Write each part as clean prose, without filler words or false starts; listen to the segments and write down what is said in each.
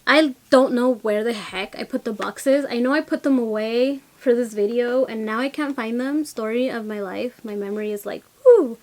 I don't know where the heck I put the boxes. I know I put them away for this video and now I can't find them. Story of my life. My memory is like, whoo.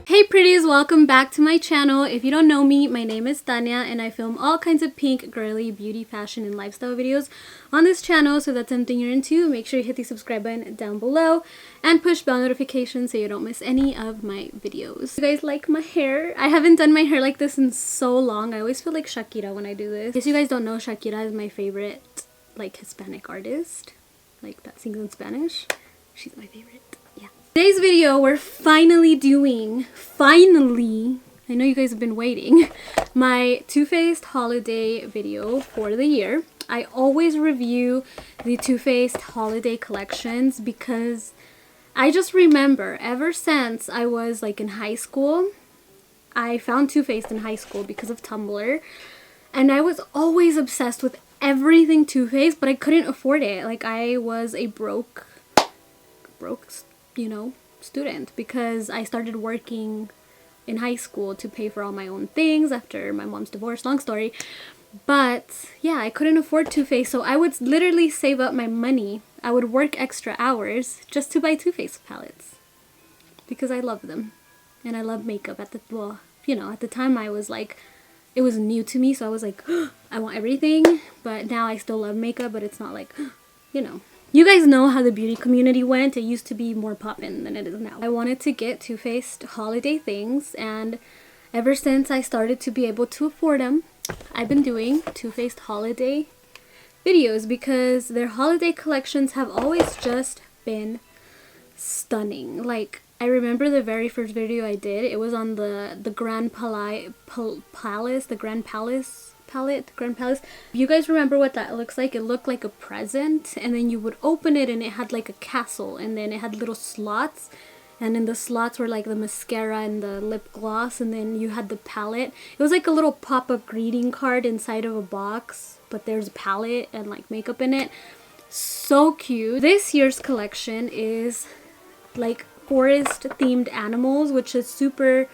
Hey pretties, welcome back to my channel. If you don't know me, my name is Thania and I film all kinds of pink, girly, beauty, fashion, and lifestyle videos on this channel. So if that's something you're into, make sure you hit the subscribe button down below and push bell notifications so you don't miss any of my videos. You guys like my hair? I haven't done my hair like this in so long. I always feel like Shakira when I do this. If you guys don't know, Shakira is my favorite like Hispanic artist, like that sings in Spanish. She's my favorite. Today's video, we're finally doing, I know you guys have been waiting, my Too Faced holiday video for the year. I always review the Too Faced holiday collections because I just remember ever since I was like in high school, I found Too Faced in high school because of Tumblr, and I was always obsessed with everything Too Faced, but I couldn't afford it. Like I was a broke student because I started working in high school to pay for all my own things after my mom's divorce, long story. But yeah, I couldn't afford Too Faced, so I would literally save up my money. I would work extra hours just to buy Too Faced palettes because I love them and I love makeup. At the time I was like, it was new to me, so I was like, I want everything. But now I still love makeup, but it's not like, You guys know how the beauty community went. It used to be more poppin' than it is now. I wanted to get Too Faced holiday things, and ever since I started to be able to afford them, I've been doing Too Faced holiday videos because their holiday collections have always just been stunning. Like, I remember the very first video I did, it was on the Grand Palace palette. You guys remember what that looks like? It looked like a present, and then you would open it and it had like a castle, and then it had little slots, and in the slots were like the mascara and the lip gloss, and then you had the palette. It was like a little pop-up greeting card inside of a box, but there's a palette and like makeup in it. So cute. This year's collection is like forest themed animals, which is super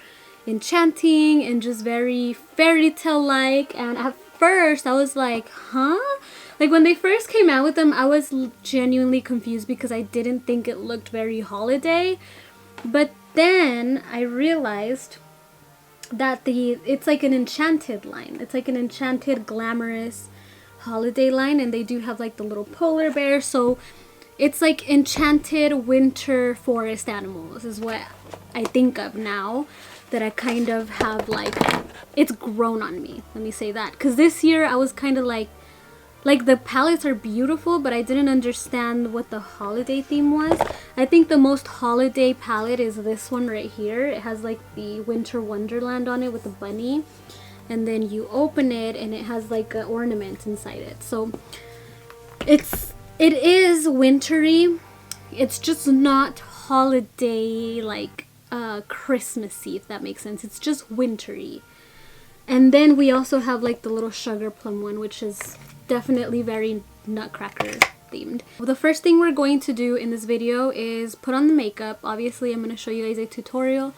enchanting and just very fairy tale like. And at first I was like, huh? Like when they first came out with them, I was genuinely confused because I didn't think it looked very holiday. But then I realized that it's like an enchanted line. It's like an enchanted glamorous holiday line, and they do have like the little polar bear, so it's like enchanted winter forest animals is what I think of now. That I kind of have like, it's grown on me, let me say that. Because this year I was kind of like the palettes are beautiful, but I didn't understand what the holiday theme was. I think the most holiday palette is this one right here. It has like the Winter Wonderland on it with the bunny, and then you open it and it has like an ornament inside it. So it is wintry, it's just not holiday like Christmassy, if that makes sense. It's just wintry. And then we also have like the little sugar plum one, which is definitely very nutcracker themed. The first thing we're going to do in this video is put on the makeup. Obviously I'm going to show you guys a tutorial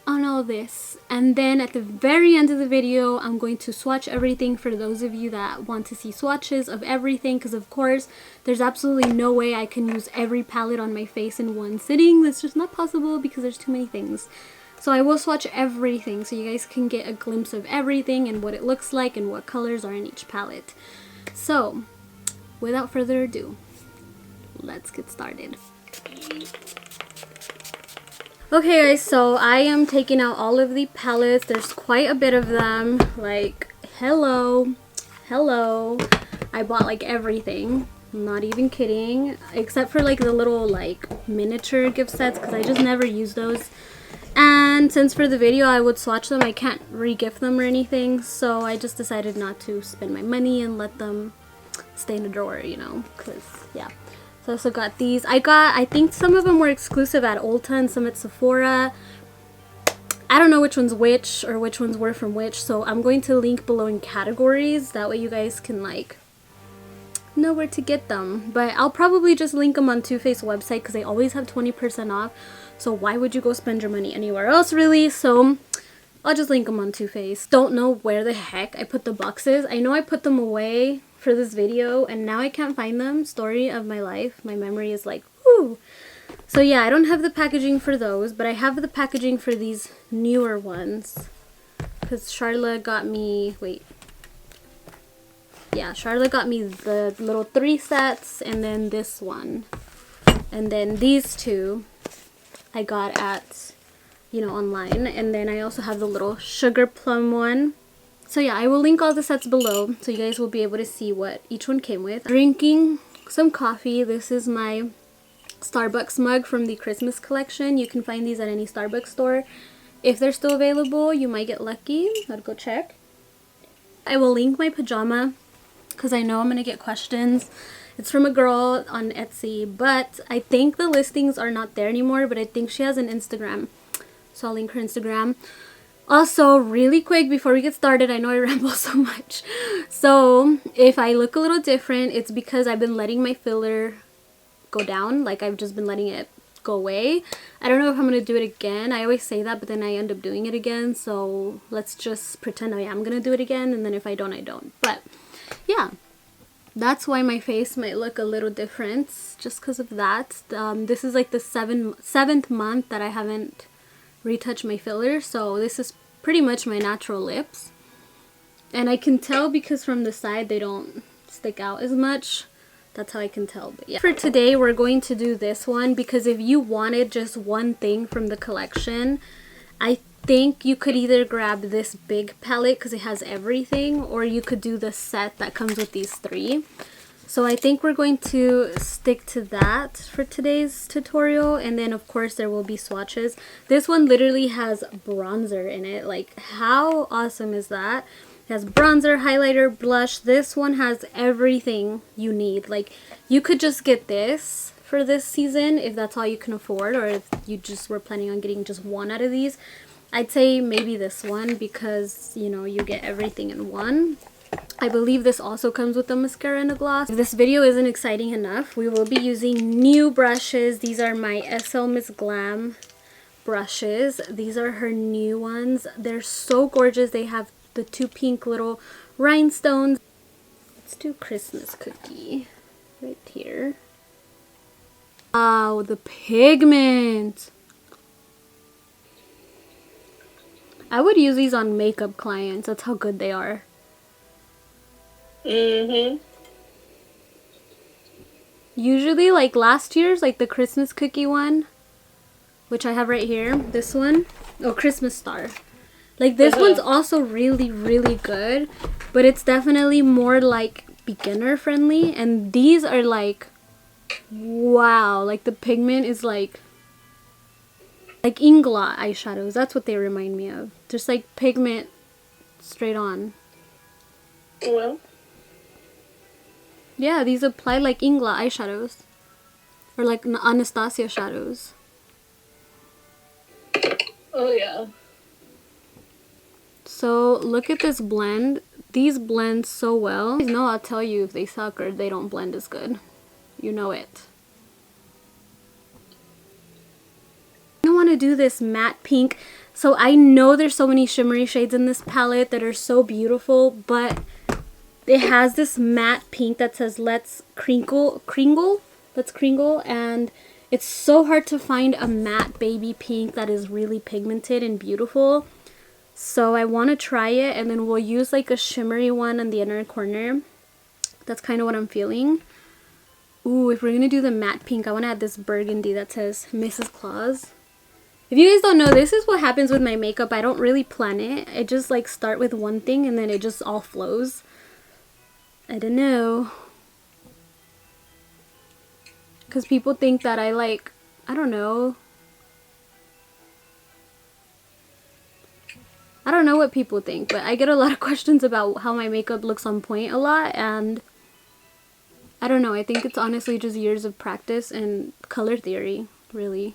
on all this, and then at the very end of the video I'm going to swatch everything for those of you that want to see swatches of everything, because of course there's absolutely no way I can use every palette on my face in one sitting. That's just not possible because there's too many things. So I will swatch everything so you guys can get a glimpse of everything and what it looks like and what colors are in each palette. So without further ado, let's get started. Okay guys, so I am taking out all of the palettes. There's quite a bit of them. Like, hello. I bought like everything. I'm not even kidding. Except for like the little like miniature gift sets, because I just never use those. And since for the video I would swatch them, I can't re-gift them or anything. So I just decided not to spend my money and let them stay in the drawer, because yeah. So I also got these. I think some of them were exclusive at Ulta and some at Sephora. I don't know which one's which or which ones were from which, so I'm going to link below in categories. That way you guys can like know where to get them. But I'll probably just link them on Too Faced website because they always have 20% off. So why would you go spend your money anywhere else, really? So I'll just link them on Too Faced. Don't know where the heck I put the boxes. I know I put them away for this video and now I can't find them. Story of my life. My memory is like, whoo. So yeah, I don't have the packaging for those, but I have the packaging for these newer ones. Because Charlotte got me, wait. Yeah, Charlotte got me the little 3 sets and then this one. And then these two I got at, you know, online. And then I also have the little sugar plum one. So yeah, I will link all the sets below so you guys will be able to see what each one came with. Drinking some coffee. This is my Starbucks mug from the Christmas collection. You can find these at any Starbucks store. If they're still available, you might get lucky. I'll go check. I will link my pajama because I know I'm going to get questions. It's from a girl on Etsy, but I think the listings are not there anymore, but I think she has an Instagram. So I'll link her Instagram. Also, really quick before we get started, I know I ramble so much. So if I look a little different, it's because I've been letting my filler go down. Like I've just been letting it go away. I don't know if I'm gonna do it again. I always say that, but then I end up doing it again. So let's just pretend I am gonna do it again, and then if I don't, I don't. But yeah, that's why my face might look a little different, just because of that. This is like the seventh month that I haven't retouched my filler, so this is pretty much my natural lips, and I can tell because from the side they don't stick out as much. That's how I can tell. But yeah, for today we're going to do this one because if you wanted just one thing from the collection, I think you could either grab this big palette because it has everything, or you could do the set that comes with these 3. So I think we're going to stick to that for today's tutorial, and then of course there will be swatches. This one literally has bronzer in it. Like, how awesome is that? It has bronzer, highlighter, blush. This one has everything you need. Like, you could just get this for this season if that's all you can afford, or if you just were planning on getting just one out of these. I'd say maybe this one because, you know, you get everything in one. I believe this also comes with a mascara and a gloss. If this video isn't exciting enough, we will be using new brushes. These are my SL Miss Glam brushes. These are her new ones. They're so gorgeous. They have the 2 pink little rhinestones. Let's do Christmas cookie right here. Wow, the pigment. I would use these on makeup clients. That's how good they are. Usually, like last year's, like the Christmas cookie one, which I have right here, this one, oh, Christmas star. Like this one's also really, really good, but it's definitely more like beginner friendly. And these are like, wow, like the pigment is like Ingla eyeshadows. That's what they remind me of. Just like pigment straight on. Well, yeah, these apply like Ingla eyeshadows. Or like Anastasia shadows. oh yeah. So look at this blend. These blend so well. You know, I'll tell you if they suck or they don't blend as good. You know it. I want to do this matte pink. So I know there's so many shimmery shades in this palette that are so beautiful, but it has this matte pink that says let's kringle, and it's so hard to find a matte baby pink that is really pigmented and beautiful. So I want to try it, and then we'll use like a shimmery one on the inner corner. That's kind of what I'm feeling. Ooh, if we're going to do the matte pink, I want to add this burgundy that says Mrs. Claus. If you guys don't know, this is what happens with my makeup. I don't really plan it. I just like start with one thing and then it just all flows. I don't know. Because people think that I like, I don't know. I don't know what people think, but I get a lot of questions about how my makeup looks on point a lot, and I don't know, I think it's honestly just years of practice and color theory, really.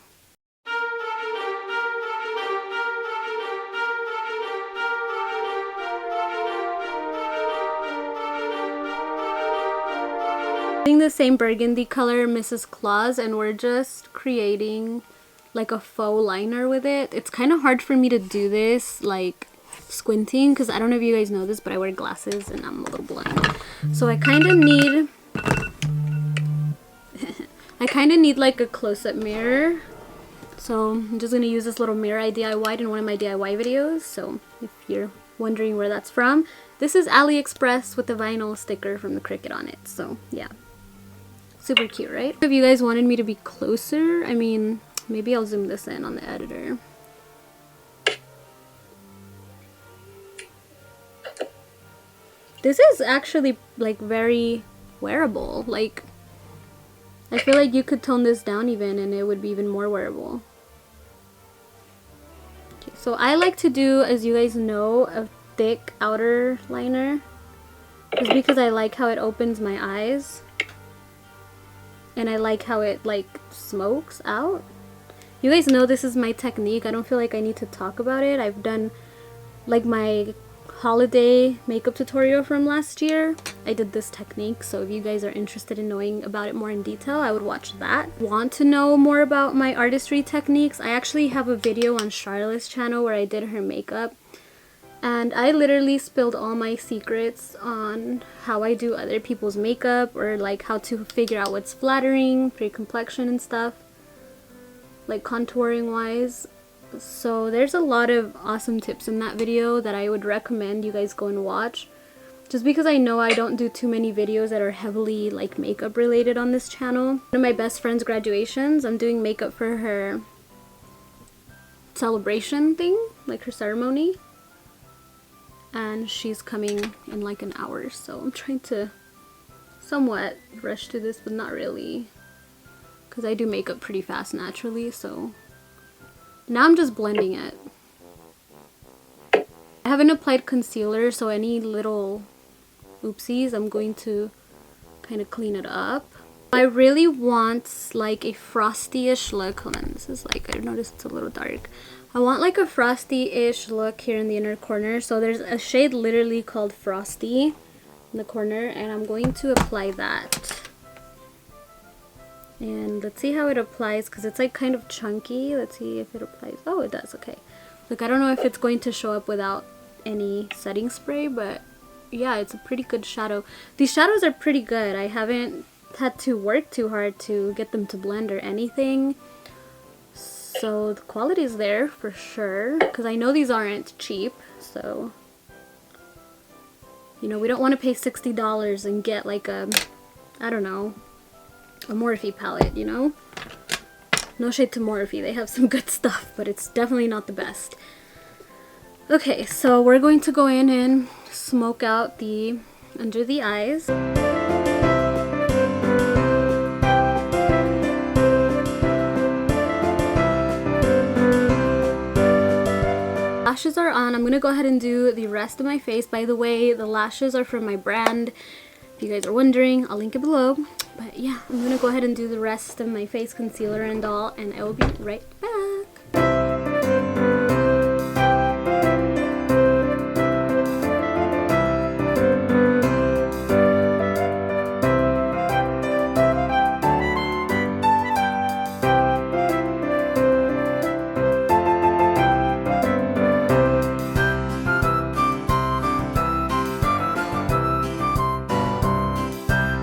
The same burgundy color, Mrs. Claus, and we're just creating like a faux liner with it. It's kind of hard for me to do this like squinting because I don't know if you guys know this, but I wear glasses and I'm a little blind, so I kind of need like a close-up mirror. So I'm just gonna use this little mirror I DIY'd in one of my DIY videos. So if you're wondering where that's from, this is AliExpress with the vinyl sticker from the Cricut on it. So yeah. Super cute, right? If you guys wanted me to be closer, I mean, maybe I'll zoom this in on the editor. This is actually like very wearable. Like, I feel like you could tone this down even and it would be even more wearable. Okay, so I like to do, as you guys know, a thick outer liner. Just because I like how it opens my eyes. And I like how it like smokes out. You guys know this is my technique. I don't feel like I need to talk about it. I've done like my holiday makeup tutorial from last year. I did this technique, so if you guys are interested in knowing about it more in detail, I would watch that. Want to know more about my artistry techniques? I actually have a video on Charlotte's channel where I did her makeup. And I literally spilled all my secrets on how I do other people's makeup, or like how to figure out what's flattering for your complexion and stuff, like contouring wise. So there's a lot of awesome tips in that video that I would recommend you guys go and watch, just because I know I don't do too many videos that are heavily like makeup related on this channel. One of my best friend's graduations, I'm doing makeup for her celebration thing, like her ceremony. And she's coming in like an hour, so I'm trying to somewhat rush to this, but not really, because I do makeup pretty fast naturally. So now I'm just blending it. I haven't applied concealer, so any little oopsies I'm going to kind of clean it up. I really want like a frosty-ish look. Hold on, this is like, I noticed it's a little dark. I want like a frosty-ish look here in the inner corner. So there's a shade literally called Frosty in the corner, and I'm going to apply that. And let's see how it applies, because it's like kind of chunky. Let's see if it applies. Oh, it does. Okay. Like, I don't know if it's going to show up without any setting spray, but yeah, it's a pretty good shadow. These shadows are pretty good. I haven't had to work too hard to get them to blend or anything. So the quality is there for sure, because I know these aren't cheap. So, you know, we don't want to pay $60 and get like a, I don't know, a Morphe palette, you know? No shade to Morphe, they have some good stuff, but it's definitely not the best. Okay, so we're going to go in and smoke out the under the eyes. Lashes are on. I'm gonna go ahead and do the rest of my face. By the way, the lashes are from my brand. If you guys are wondering, I'll link it below. But yeah, I'm gonna go ahead and do the rest of my face, concealer and all, and I will be right back.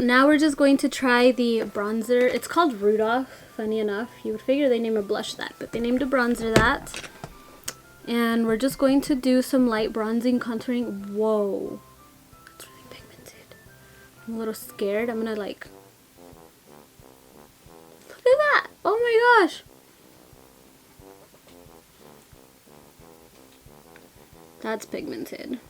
Now we're just going to try the bronzer. It's called Rudolph, funny enough. You would figure they name a blush that, but they named a bronzer that. And we're just going to do some light bronzing, contouring. Whoa. It's really pigmented. I'm a little scared. I'm gonna like... Look at that! Oh my gosh! That's pigmented.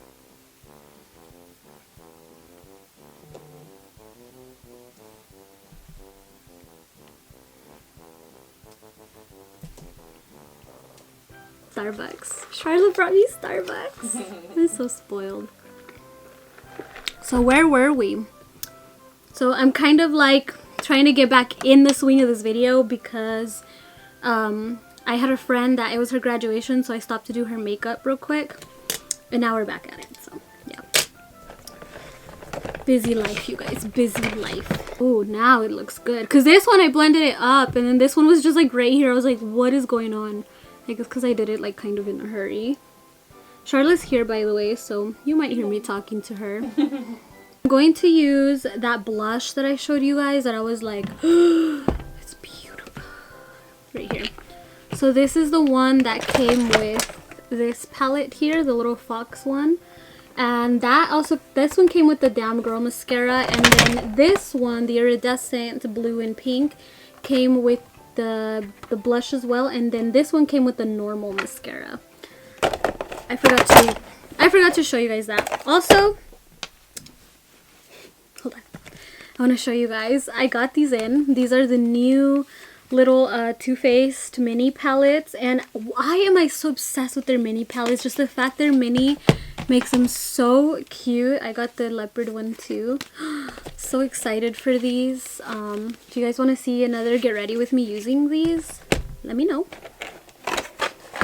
Starbucks. Charlotte brought me Starbucks. I'm so spoiled. So where were we? So I'm kind of like trying to get back in the swing of this video because I had a friend that it was her graduation, so I stopped to do her makeup real quick. And now we're back at it, so yeah. Busy life, you guys, busy life. Oh, now it looks good. Because this one, I blended it up, and then this one was just like right here. I was like, what is going on? I guess because I did it like kind of in a hurry. Charlotte's here, by the way, so you might hear me talking to her. I'm going to use that blush that I showed you guys that I was like, it's beautiful. Right here. So this is the one that came with this palette here, the little fox one. And that also, this one came with the Damn Girl mascara. And then this one, the iridescent blue and pink, came with the blush as well. And then this one came with the normal mascara. I forgot to show you guys that. Also, hold on. I want to show you guys. I got these in. These are the new little Toofaced mini palettes, and why am I so obsessed with their mini palettes? Just the fact they're mini makes them so cute. I got the leopard one too. So excited for these. Do you guys want to see another get ready with me using these? Let me know.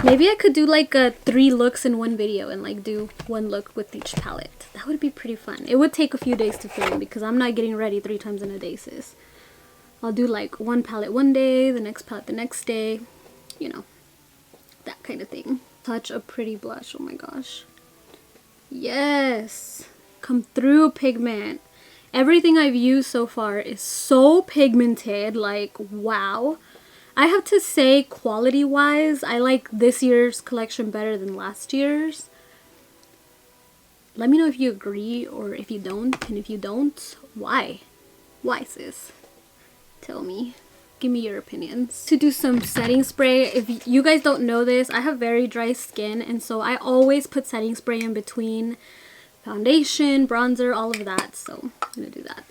Maybe I could do like 3 looks in one video and like do 1 look with each palette. That would be pretty fun. It would take a few days to film because I'm not getting ready 3 times in a day, sis. I'll do like one palette one day, the next palette the next day, you know, that kind of thing. Such a pretty blush, oh my gosh. Yes, come through pigment. Everything I've used so far is so pigmented, like wow. I have to say quality wise, I like this year's collection better than last year's. Let me know if you agree or if you don't, and if you don't, why? Why, sis? Tell me. Give me your opinions. To do some setting spray, if you guys don't know this, I have very dry skin, and so I always put setting spray in between foundation, bronzer, all of that. So I'm gonna do that.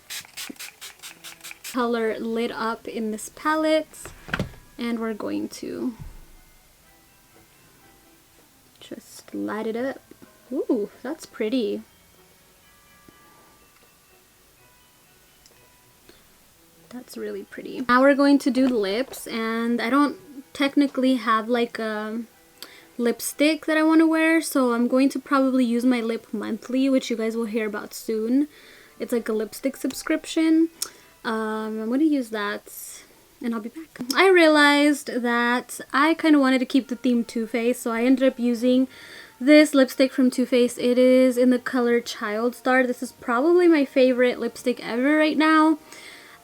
Color lit up in this palette, and we're going to just light it up. Ooh, that's pretty. That's really pretty. Now we're going to do lips, and I don't technically have like a lipstick that I want to wear, so I'm going to probably use my lip monthly, which you guys will hear about soon. It's like a lipstick subscription. I'm going to use that, and I'll be back. I realized that I kind of wanted to keep the theme Too Faced, so I ended up using this lipstick from Too Faced. It is in the color Child Star. This is probably my favorite lipstick ever right now.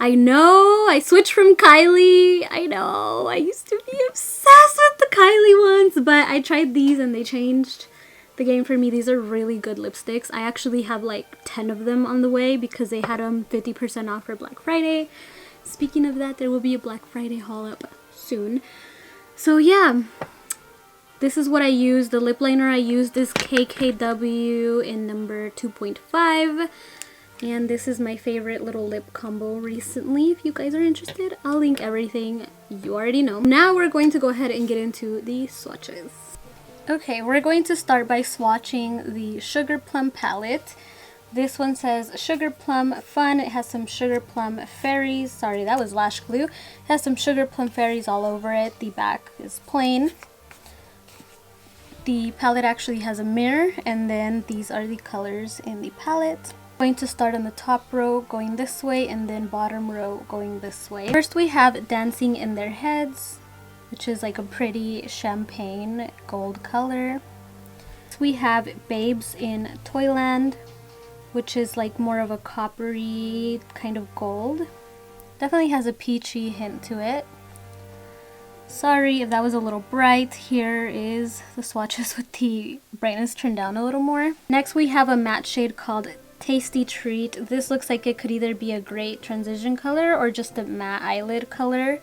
I know, I switched from Kylie. I know, I used to be obsessed with the Kylie ones, but I tried these and they changed the game for me. These are really good lipsticks. I actually have like 10 of them on the way because they had them 50% off for Black Friday. Speaking of that, there will be a Black Friday haul up soon. So yeah, this is what I use. The lip liner I used is KKW in number 2.5. And this is my favorite little lip combo recently. If you guys are interested, I'll link everything. You already know. Now we're going to go ahead and get into the swatches. Okay, we're going to start by swatching the Sugar Plum palette. This one says Sugar Plum Fun. It has some Sugar Plum fairies. Sorry, that was lash glue. It has some Sugar Plum fairies all over it. The back is plain. The palette actually has a mirror, and then these are the colors in the palette. Going to start on the top row going this way, and then bottom row going this way. First we have Dancing in Their Heads, which is like a pretty champagne gold color. We have Babes in Toyland, which is like more of a coppery kind of gold. Definitely has a peachy hint to it. Sorry if that was a little bright. Here is the swatches with the brightness turned down a little more. Next we have a matte shade called Tasty Treat. This looks like it could either be a great transition color or just a matte eyelid color.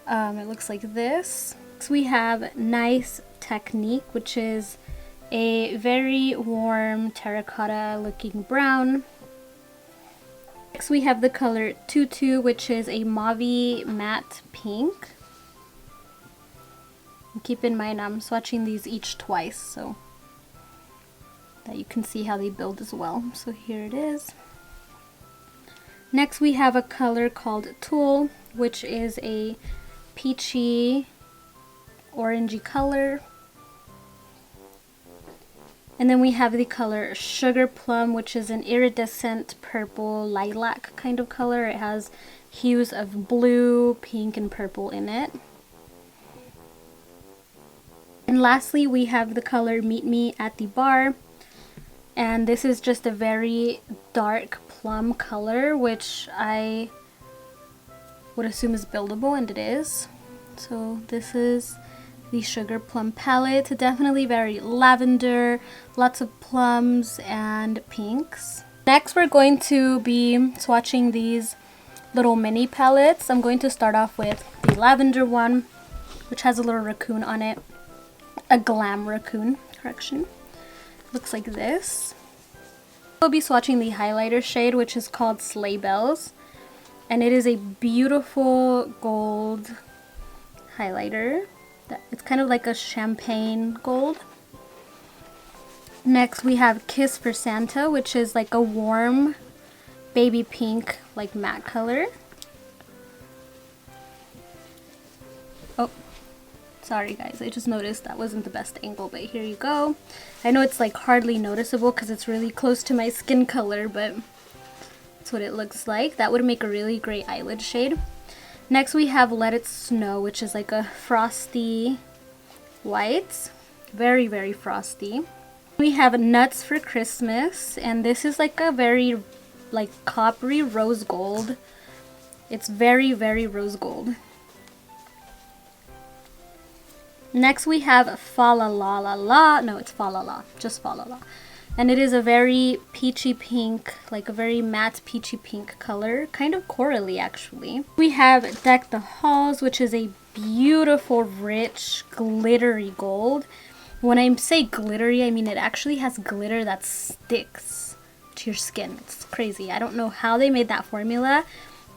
It looks like this. Next we have Nice Technique, which is a very warm terracotta looking brown. Next we have the color Tutu, which is a mauve matte pink. And keep in mind I'm swatching these each twice, so that you can see how they build as well. So here it is. Next we have a color called Tulle, which is a peachy orangey color. And then we have the color Sugar Plum, which is an iridescent purple lilac kind of color. It has hues of blue, pink, and purple in it. And lastly, we have the color Meet Me at the Bar. And this is just a very dark plum color, which I would assume is buildable, and it is. So this is the Sugar Plum palette. Definitely very lavender, lots of plums and pinks. Next we're going to be swatching these little mini palettes. I'm going to start off with the lavender one, which has a little raccoon on it. A glam raccoon, correction. Looks like this. We'll be swatching the highlighter shade, which is called Sleigh Bells. And it is a beautiful gold highlighter. It's kind of like a champagne gold. Next we have Kiss for Santa, which is like a warm baby pink, like matte color. Oh, sorry guys, I just noticed that wasn't the best angle, but here you go. I know it's like hardly noticeable because it's really close to my skin color, but that's what it looks like. That would make a really great eyelid shade. Next we have Let It Snow, which is like a frosty white. Very, very frosty. We have Nuts for Christmas, and this is like a very like coppery rose gold. It's very, very rose gold. Next we have Fa La La La La. No, it's Fa La La. Just Fa La La. And it is a very peachy pink, like a very matte peachy pink color. Kind of corally actually. We have Deck the Halls, which is a beautiful, rich, glittery gold. When I say glittery, I mean it actually has glitter that sticks to your skin. It's crazy. I don't know how they made that formula,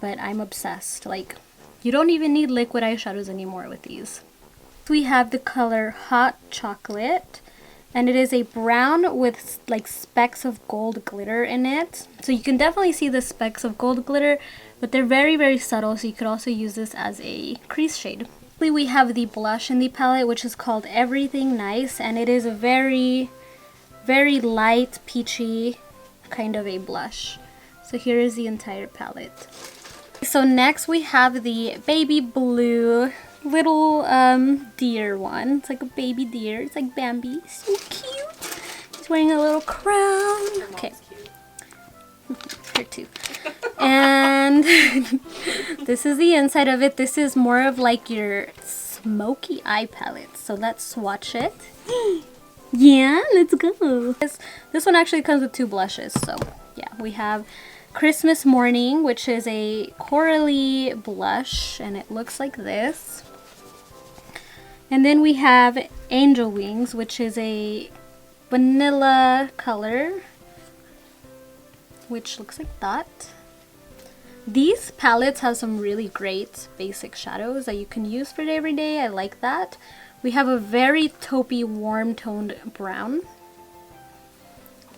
but I'm obsessed. Like, you don't even need liquid eyeshadows anymore with these. We have the color Hot Chocolate. And it is a brown with like specks of gold glitter in it. So you can definitely see the specks of gold glitter, but they're very, very subtle. So you could also use this as a crease shade. We have the blush in the palette, which is called Everything Nice. And it is a very, very light, peachy kind of a blush. So here is the entire palette. So next we have the baby blue little deer one. It's like a baby deer. It's like Bambi. So cute. He's wearing a little crown. Okay. Her too. And this is the inside of it. This is more of like your smoky eye palette. So let's swatch it. Yeah, let's go. This one actually comes with 2 blushes. So yeah, we have Christmas Morning, which is a corally blush, and it looks like this. And then we have Angel Wings, which is a vanilla color, which looks like that. These palettes have some really great basic shadows that you can use for every day. I like that. We have a very taupey, warm toned brown.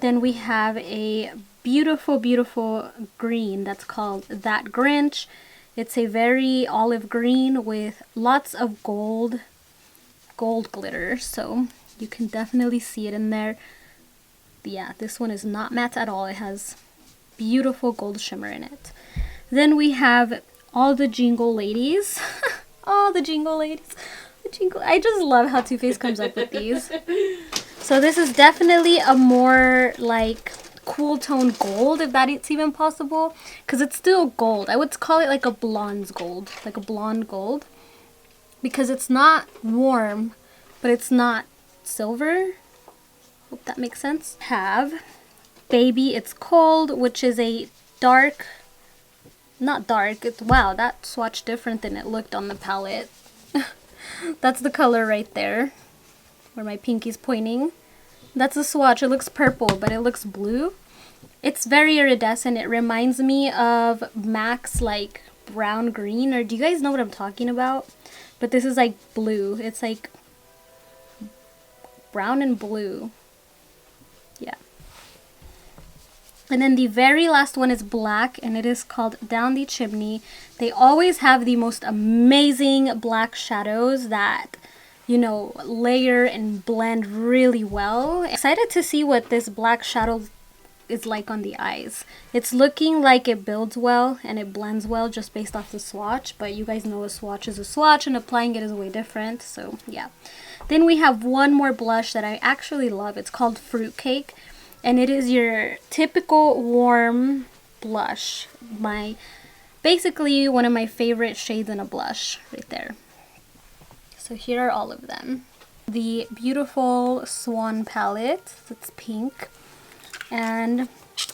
Then we have a beautiful, beautiful green that's called That Grinch. It's a very olive green with lots of gold glitter, so you can definitely see it in there. Yeah, this one is not matte at all. It has beautiful gold shimmer in it. Then we have All the Jingle Ladies. All the Jingle Ladies. I just love how Too Faced comes up with these. So this is definitely a more like cool tone gold, if that's even possible, because it's still gold. I would call it like a blonde gold, like a blonde gold, because it's not warm, but it's not silver. Hope that makes sense. Have Baby It's Cold, which is a dark, not dark, it's, wow, that swatched different than it looked on the palette. That's the color right there, where my pinky's pointing. That's a swatch. It looks purple, but it looks blue. It's very iridescent. It reminds me of MAC's like brown green, or do you guys know what I'm talking about? But this is like blue. It's like brown and blue. Yeah. And then the very last one is black, and it is called Down the Chimney. They always have the most amazing black shadows that, you know, layer and blend really well. Excited to see what this black shadow is like on the eyes. It's looking like it builds well and it blends well just based off the swatch, but you guys know a swatch is a swatch and applying it is way different, so yeah. Then we have one more blush that I actually love. It's called Fruitcake, and it is your typical warm blush. Basically one of my favorite shades in a blush right there. So here are all of them. The beautiful Swan palette, it's pink. And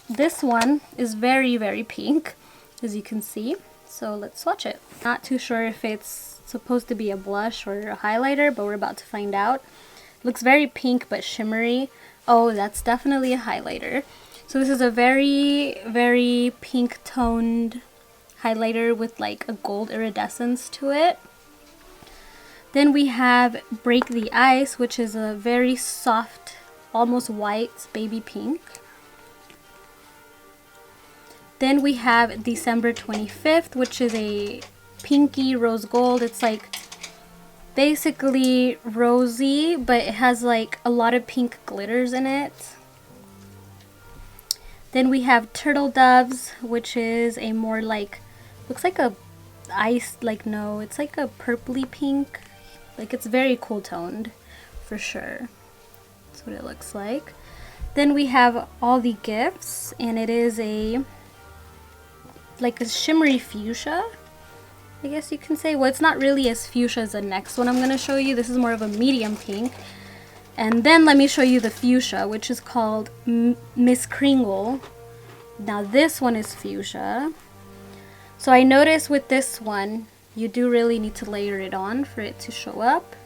this one is very, very pink, as you can see. So let's swatch it. Not too sure if it's supposed to be a blush or a highlighter, but we're about to find out. Looks very pink but shimmery. Oh, that's definitely a highlighter. So this is a very, very pink toned highlighter with like a gold iridescence to it. Then we have Break the Ice, which is a very soft, almost white baby pink. Then we have December 25th, which is a pinky rose gold. It's like basically rosy, but it has like a lot of pink glitters in it. Then we have Turtle Doves, which is a more like, looks like a ice, like no, it's like a purpley pink. Like it's very cool toned for sure. That's what it looks like. Then we have All the Gifts, and it is like a shimmery fuchsia, I guess you can say. Well, it's not really as fuchsia as the next one I'm going to show you. This is more of a medium pink. And then let me show you the fuchsia, which is called Miss Kringle. Now this one is fuchsia. So I noticed with this one, you do really need to layer it on for it to show up.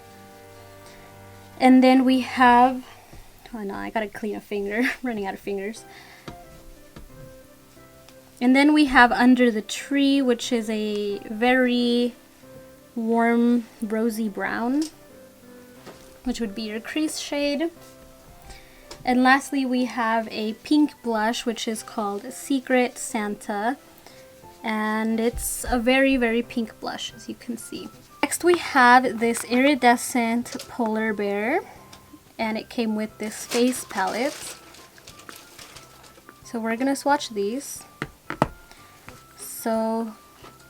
And then we have, oh no, I gotta clean a finger, running out of fingers. And then we have Under the Tree, which is a very warm rosy brown, which would be your crease shade. And lastly, we have a pink blush, which is called Secret Santa. And it's a very, very pink blush, as you can see. Next, we have this iridescent polar bear, and it came with this face palette. So we're gonna swatch these. So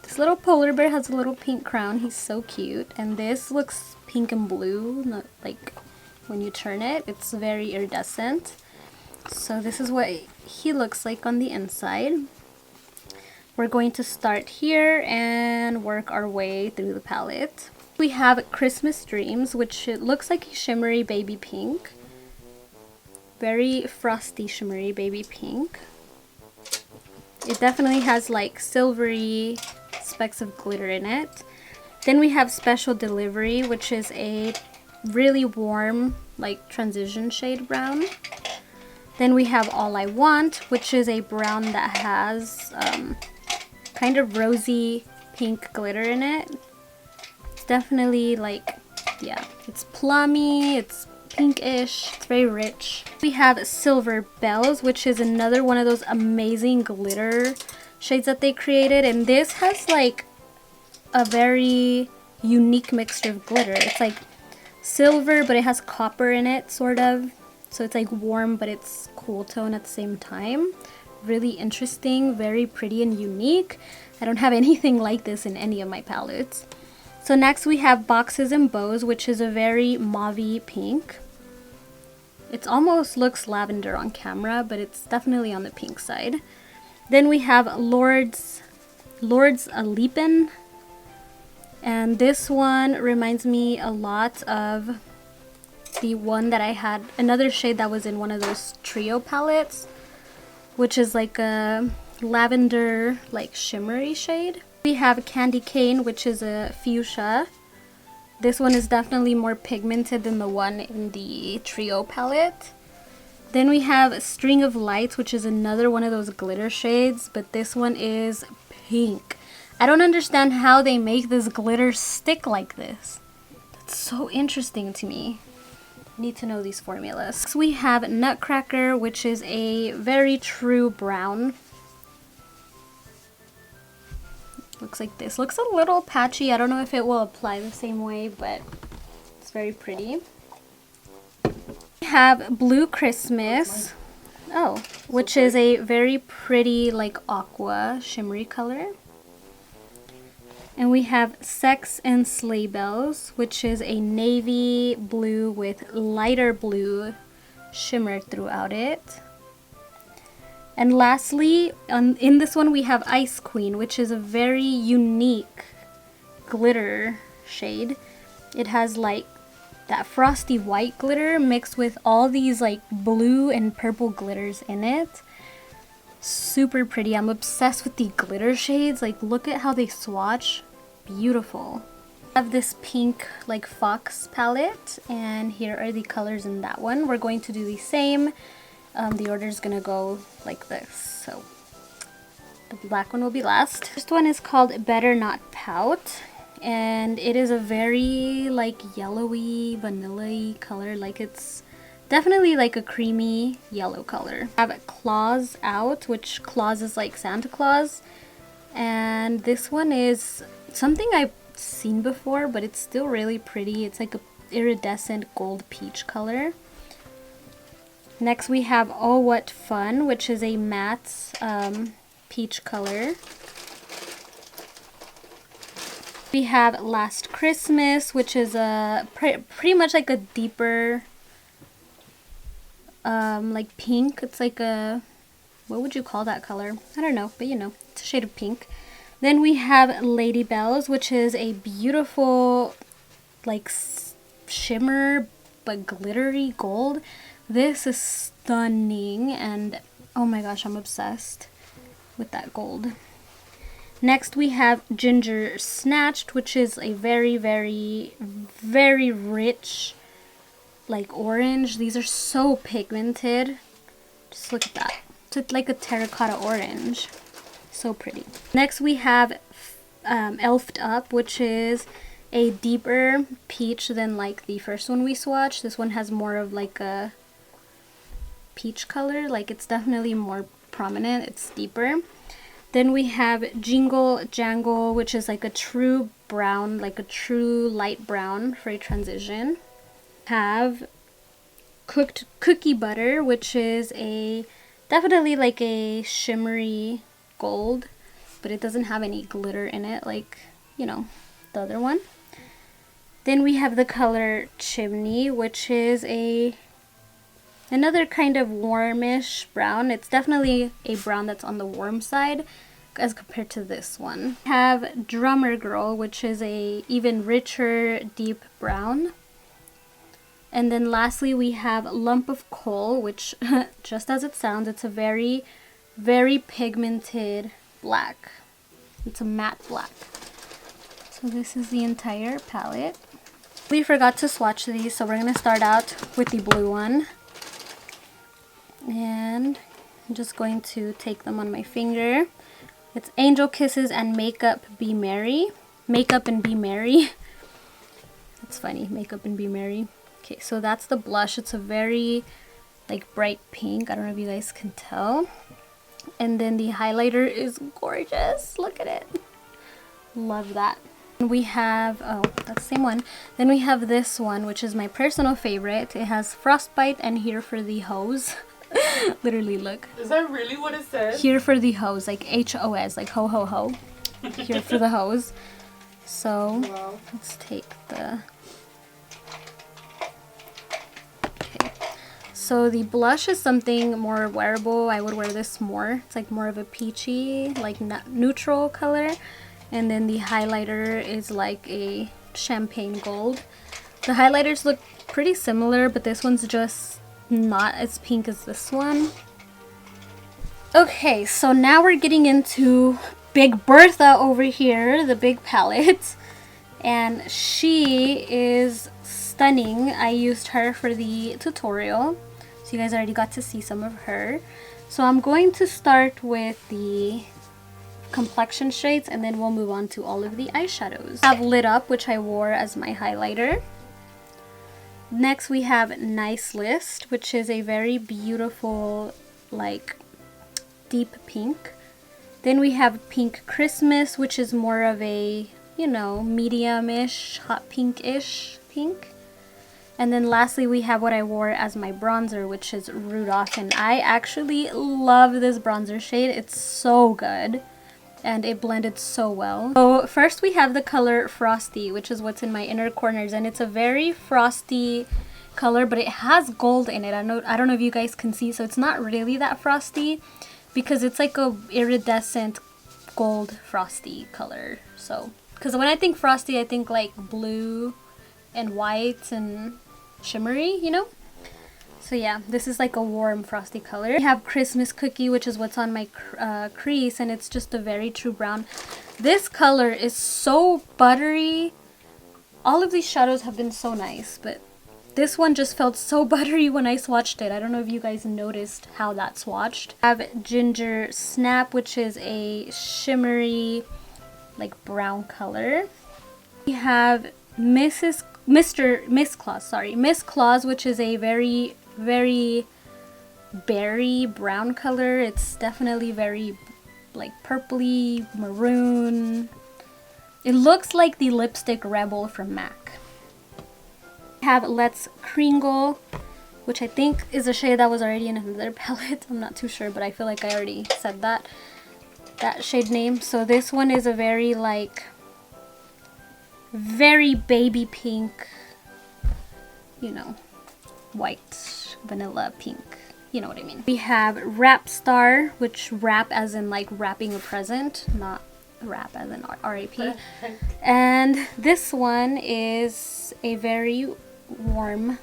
this little polar bear has a little pink crown. He's so cute. And this looks pink and blue, not like when you turn it. It's very iridescent. So this is what he looks like on the inside. We're going to start here and work our way through the palette. We have Christmas Dreams, which it looks like a shimmery baby pink. Very frosty shimmery baby pink. It definitely has like silvery specks of glitter in it. Then we have Special Delivery, which is a really warm like transition shade brown. Then we have All I Want, which is a brown that has kind of rosy pink glitter in it. It's definitely like, yeah, it's plummy, it's pinkish, it's very rich. We have Silver Bells, which is another one of those amazing glitter shades that they created, and this has like a very unique mixture of glitter. It's like silver, but it has copper in it, sort of. So it's like warm, but it's cool tone at the same time. Really interesting, very pretty and unique. I don't have anything like this in any of my palettes. So next we have Boxes and Bows, which is a very mauve-y pink. It almost looks lavender on camera, but it's definitely on the pink side. Then we have Lord's Alepen. And this one reminds me a lot of the one that I had, another shade that was in one of those trio palettes, which is like a lavender, like shimmery shade. We have Candy Cane, which is a fuchsia. This one is definitely more pigmented than the one in the trio palette. Then we have String of Lights, which is another one of those glitter shades, but this one is pink. I don't understand how they make this glitter stick like this. That's so interesting to me. Need to know these formulas. So we have Nutcracker, which is a very true brown. Looks like this. Looks a little patchy. I don't know if it will apply the same way, but it's very pretty. We have Blue Christmas. Oh, which is a very pretty like aqua shimmery color. And we have Sex and Sleigh Bells, which is a navy blue with lighter blue shimmer throughout it. And lastly, in this one we have Ice Queen, which is a very unique glitter shade. It has like that frosty white glitter mixed with all these like blue and purple glitters in it. Super pretty. I'm obsessed with the glitter shades. Like, look at how they swatch. Beautiful. I have this pink like fox palette, and here are the colors in that one. We're going to do the same. The order is gonna go like this. So the black one will be last. This one is called Better Not Pout, and it is a very like yellowy, vanilla-y color. Like, it's definitely like a creamy yellow color. I have Claus Out, which Claus is like Santa Claus, and this one is something I've seen before, but it's still really pretty. It's like a iridescent gold peach color. Next we have Oh What Fun, which is a matte peach color. We have Last Christmas, which is a pretty much like a deeper like pink. It's like a, what would you call that color? I don't know, but you know, it's a shade of pink. Then we have Lady Bells, which is a beautiful like shimmer but glittery gold. This is stunning, and oh my gosh, I'm obsessed with that gold. Next we have Ginger Snatched, which is a very, very, very rich like orange. These are so pigmented. Just look at that. It's like a terracotta orange. So pretty. Next we have Elfed Up, which is a deeper peach than like the first one we swatched. This one has more of like a peach color. Like, it's definitely more prominent. It's deeper. Then we have Jingle Jangle, which is like a true brown, like a true light brown for a transition. Have Cooked Cookie Butter, which is a definitely like a shimmery gold, but it doesn't have any glitter in it like, you know, the other one. Then we have the color Chimney, which is another kind of warmish brown. It's definitely a brown that's on the warm side as compared to this one. We have Drummer Girl, which is a even richer deep brown. And then lastly we have Lump of Coal, which just as it sounds, it's a very, very pigmented black. It's a matte black. So this is the entire palette. We forgot to swatch these, so we're going to start out with the blue one. And I'm just going to take them on my finger. It's Angel Kisses and Makeup Be Merry. Makeup and Be Merry. That's funny, Makeup and Be Merry. Okay, so that's the blush. It's a very like bright pink. I don't know if you guys can tell. And then the highlighter is gorgeous. Look at it. Love that. We have, oh, that's the same one. Then we have this one, which is my personal favorite. It has Frostbite and Here for the Hose. Literally, look. Is that really what it says? Here for the hose, like H-O-S, like ho ho ho. Here for the hose. So, wow. Let's take the... Okay. So the blush is something more wearable. I would wear this more. It's like more of a peachy, like neutral color. And then the highlighter is like a champagne gold. The highlighters look pretty similar, but this one's just not as pink as this one. Okay, so now we're getting into Big Bertha over here, the big palette. And she is stunning. I used her for the tutorial, so you guys already got to see some of her. So I'm going to start with the complexion shades, and then we'll move on to all of the eyeshadows. I have Lit Up, which I wore as my highlighter. Next we have Nice List, which is a very beautiful, like, deep pink. Then we have Pink Christmas, which is more of a, you know, medium-ish, hot pink-ish pink. And then lastly, we have what I wore as my bronzer, which is Rudolph. And I actually love this bronzer shade. It's so good. And it blended so well. So first we have the color Frosty, which is what's in my inner corners. And it's a very frosty color, but it has gold in it. I don't know if you guys can see. So it's not really that frosty because it's like a iridescent gold frosty color. So, because when I think frosty, I think like blue and white and shimmery, you know? So yeah, this is like a warm frosty color. We have Christmas Cookie, which is what's on my crease, and it's just a very true brown. This color is so buttery. All of these shadows have been so nice, but this one just felt so buttery when I swatched it. I don't know if you guys noticed how that swatched. I have Ginger Snap, which is a shimmery, like brown color. We have Miss Claus, which is a very, very berry brown color. It's definitely very like purpley, maroon. It looks like the lipstick Rebel from MAC. We have Let's Kringle, which I think is a shade that was already in another palette. I'm not too sure, but I feel like I already said that shade name. So this one is a very like very baby pink, you know, white vanilla pink, you know what I mean. We have Wrap Star, which wrap as in like wrapping a present, not wrap as in R-A-P. And this one is a very warm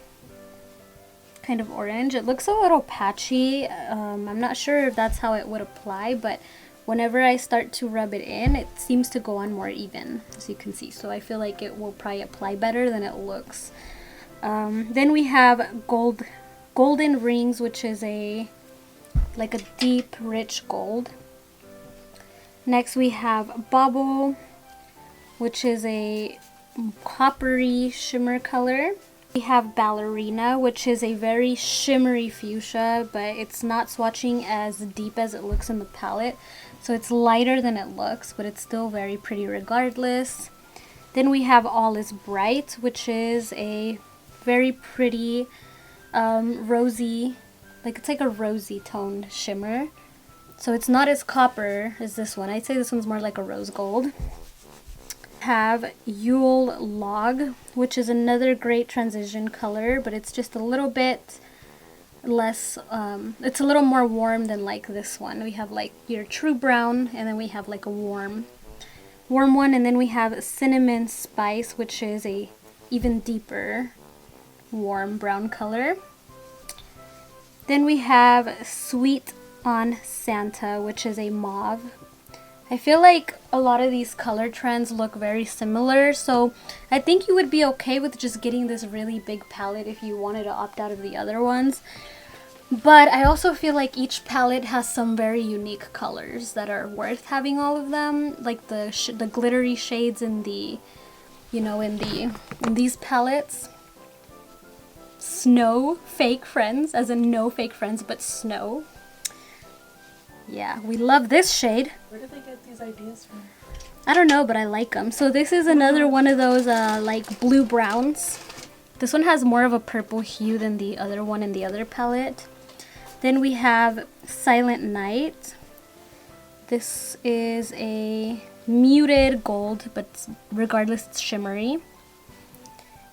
kind of orange. It looks a little patchy. I'm not sure if that's how it would apply, but whenever I start to rub it in, it seems to go on more even, as you can see. So I feel like it will probably apply better than it looks. Then we have Golden Rings, which is like a deep, rich gold. Next we have Bubble, which is a coppery shimmer color. We have Ballerina, which is a very shimmery fuchsia, but it's not swatching as deep as it looks in the palette. So it's lighter than it looks, but it's still very pretty regardless. Then we have All Is Bright, which is a very pretty rosy, like it's like a rosy toned shimmer. So it's not as copper as this one. I'd say this one's more like a rose gold. Have Yule Log, which is another great transition color, but it's just a little bit less, it's a little more warm than like this one. We have like your true brown, and then we have like a warm one, and then we have Cinnamon Spice, which is a even deeper warm brown color. Then we have Sweet on Santa, which is a mauve. I feel like a lot of these color trends look very similar, so I think you would be okay with just getting this really big palette if you wanted to opt out of the other ones. But I also feel like each palette has some very unique colors that are worth having all of them, like the glittery shades in the, you know, in these palettes. Snow Fake Friends, as in no fake friends, but snow. Yeah, we love this shade. Where did they get these ideas from? I don't know, but I like them. So this is another one of those like blue browns. This one has more of a purple hue than the other one in the other palette. Then we have Silent Night. This is a muted gold, but regardless it's shimmery.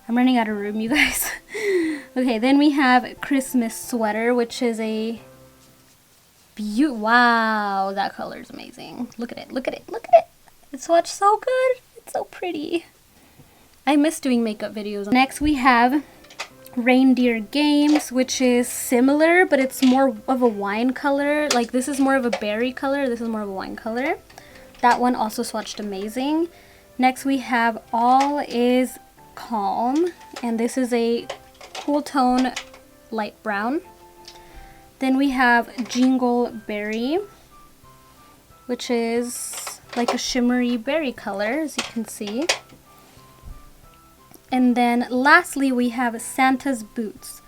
I'm running out of room, you guys. Okay, then we have Christmas Sweater, which is a wow, that color is amazing. Look at it, look at it, look at it. It swatched so good. It's so pretty. I miss doing makeup videos. Next we have Reindeer Games, which is similar, but it's more of a wine color. Like this is more of a berry color, this is more of a wine color. That one also swatched amazing. Next we have All Is Calm, and this is a cool tone light brown. Then we have Jingle Berry, which is like a shimmery berry color, as you can see. And then lastly, we have Santa's Boots,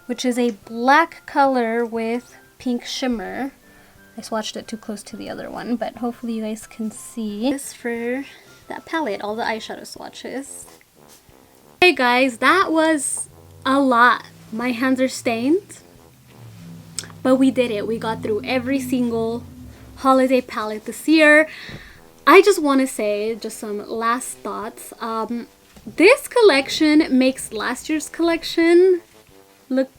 which is a black color with pink shimmer. I swatched it too close to the other one, but hopefully you guys can see. This for that palette, all the eyeshadow swatches. Hey guys, that was a lot. My hands are stained, but we did it. We got through every single holiday palette this year. I just want to say just some last thoughts. This collection makes last year's collection look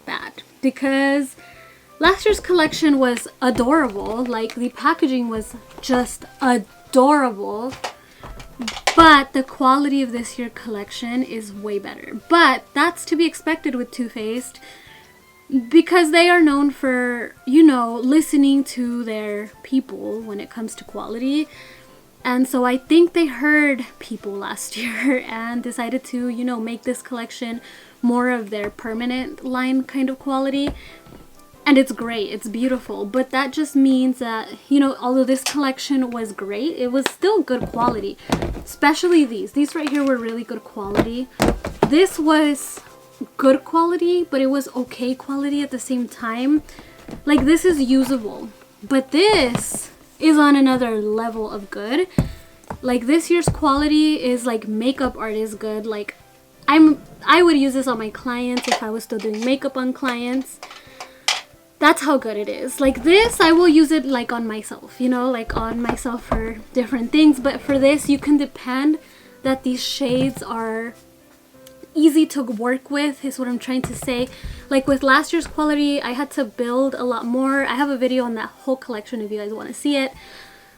bad because last year's collection was adorable. Like, the packaging was just adorable, but the quality of this year's collection is way better. But that's to be expected with Too Faced because they are known for, you know, listening to their people when it comes to quality. And so I think they heard people last year and decided to, you know, make this collection more of their permanent line kind of quality. And it's great, it's beautiful, but that just means that, you know, although this collection was great, it was still good quality. Especially these. These right here were really good quality. This was good quality, but it was okay quality at the same time. Like, this is usable, but this is on another level of good. Like, this year's quality is like makeup artist good. Like, I would use this on my clients if I was still doing makeup on clients. That's how good it is. Like, this, I will use it like on myself, you know, like on myself for different things. But for this, you can depend that these shades are easy to work with, is what I'm trying to say. Like, with last year's quality, I had to build a lot more. I have a video on that whole collection if you guys want to see it.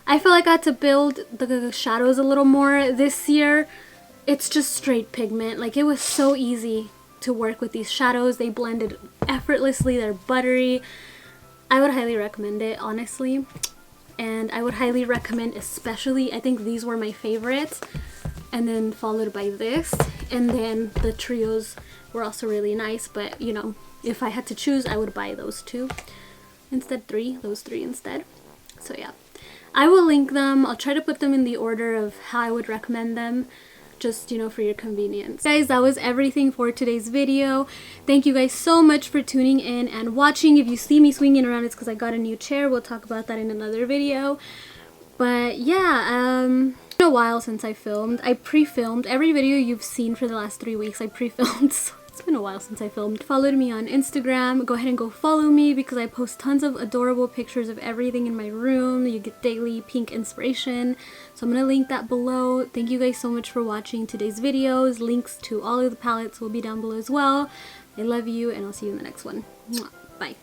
I feel like I had to build the shadows a little more. This year, it's just straight pigment. Like, it was so easy to work with these shadows. They blended effortlessly. They're buttery. I would highly recommend it, honestly. And I would highly recommend, especially, I think these were my favorites, and then followed by this, and then the trios were also really nice. But, you know, if I had to choose, I would buy those two instead. Those three instead. So yeah, I will link them. I'll try to put them in the order of how I would recommend them, just, you know, for your convenience. Guys, that was everything for today's video. Thank you guys so much for tuning in and watching. If you see me swinging around, it's because I got a new chair. We'll talk about that in another video. But yeah, it's been a while since I filmed. I pre-filmed every video you've seen for the last 3 weeks. I pre-filmed, so it's been a while since I filmed. Followed me on Instagram. Go ahead and go follow me because I post tons of adorable pictures of everything in my room. You get daily pink inspiration. So I'm going to link that below. Thank you guys so much for watching today's videos. Links to all of the palettes will be down below as well. I love you, and I'll see you in the next one. Mwah.